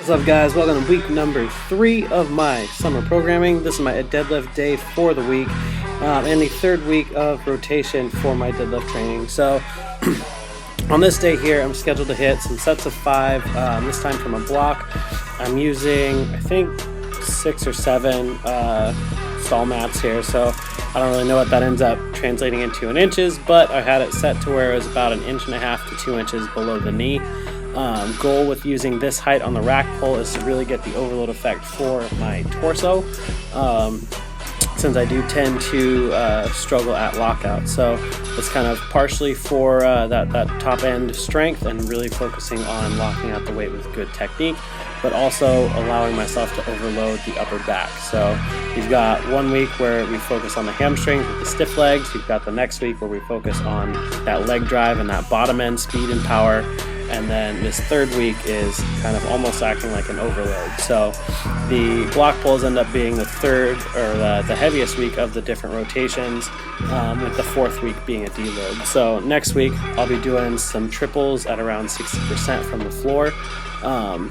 What's up, guys? Welcome to week number 3 of my summer programming. This is my deadlift day for the week and the third week of rotation for my deadlift training. So on this day here, I'm scheduled to hit some sets of 5, this time from a block. I'm using, I think, 6 or 7 stall mats here, so I don't really know what that ends up translating into in inches, but I had it set to where it was about 1.5 inches to 2 inches below the knee. Goal with using this height on the rack pull is to really get the overload effect for my torso, since I do tend to struggle at lockout. So it's kind of partially for that top end strength and really focusing on locking out the weight with good technique, but also allowing myself to overload the upper back. So you've got 1 week where we focus on the hamstrings with the stiff legs. You've got the next week where we focus on that leg drive and that bottom end speed and power. And then this third week is kind of almost acting like an overload. So the block pulls end up being the third, or the heaviest week of the different rotations, with the fourth week being a deload. So next week I'll be doing some triples at around 60% from the floor, and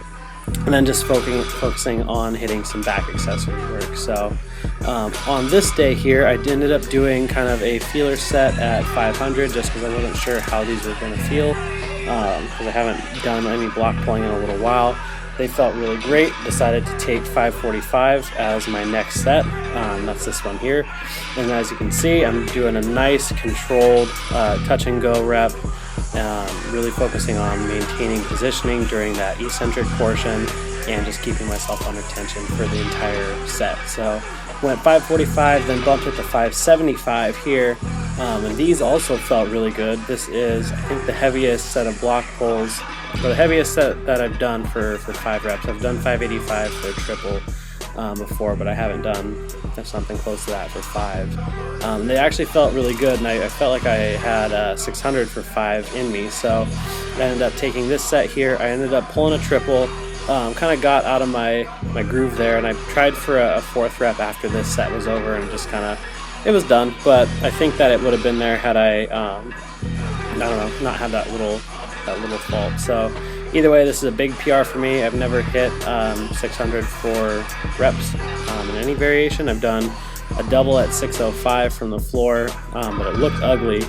then just focusing on hitting some back accessory work. So on this day here, I ended up doing kind of a feeler set at 500 just because I wasn't sure how these were going to feel. Because I haven't done any block pulling in a little while. They felt really great. Decided to take 545 as my next set. That's this one here. And as you can see, I'm doing a nice controlled touch and go rep, really focusing on maintaining positioning during that eccentric portion and just keeping myself under tension for the entire set. So went 545, then bumped it to 575 here. And these also felt really good. This is, I think, the heaviest set of block pulls, or the heaviest set that I've done for 5 reps. I've done 585 for a triple before, but I haven't done something close to that for 5. They actually felt really good, and I felt like I had 600 for 5 in me. So I ended up taking this set here. I ended up pulling a triple. Kind of got out of my groove there, and I tried for a 4th rep after this set was over, and just kind of, it was done. But I think that it would have been there had I don't know, not had that little fault. So either way, this is a big PR for me. I've never hit 600 for reps in any variation. I've done a double at 605 from the floor, but it looked ugly.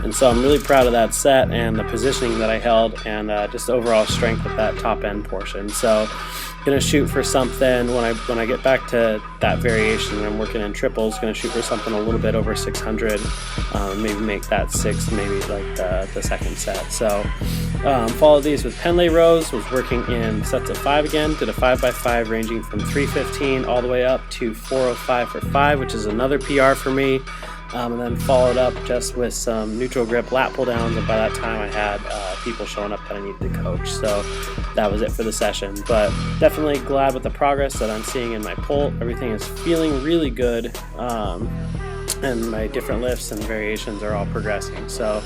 And so I'm really proud of that set and the positioning that I held, and just overall strength of that top end portion. So gonna shoot for something when I get back to that variation and I'm working in triples, gonna shoot for something a little bit over 600, maybe make that 6, maybe like the second set. So followed these with Pendlay Rows, was working in sets of 5 again, did a 5x5 ranging from 315 all the way up to 405 for 5, which is another PR for me. And then followed up just with some neutral grip lat pull downs, and by that time I had people showing up that I needed to coach. So that was it for the session, but definitely glad with the progress that I'm seeing in my pull. Everything is feeling really good, and my different lifts and variations are all progressing. So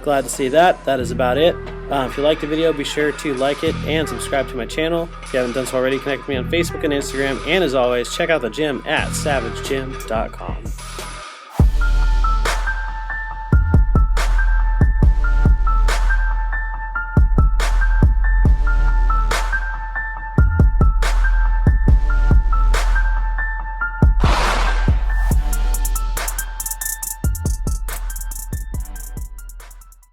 glad to see that. That is about it. If you liked the video, be sure to like it and subscribe to my channel. If you haven't done so already, connect with me on Facebook and Instagram, and as always, check out the gym at savagegym.com.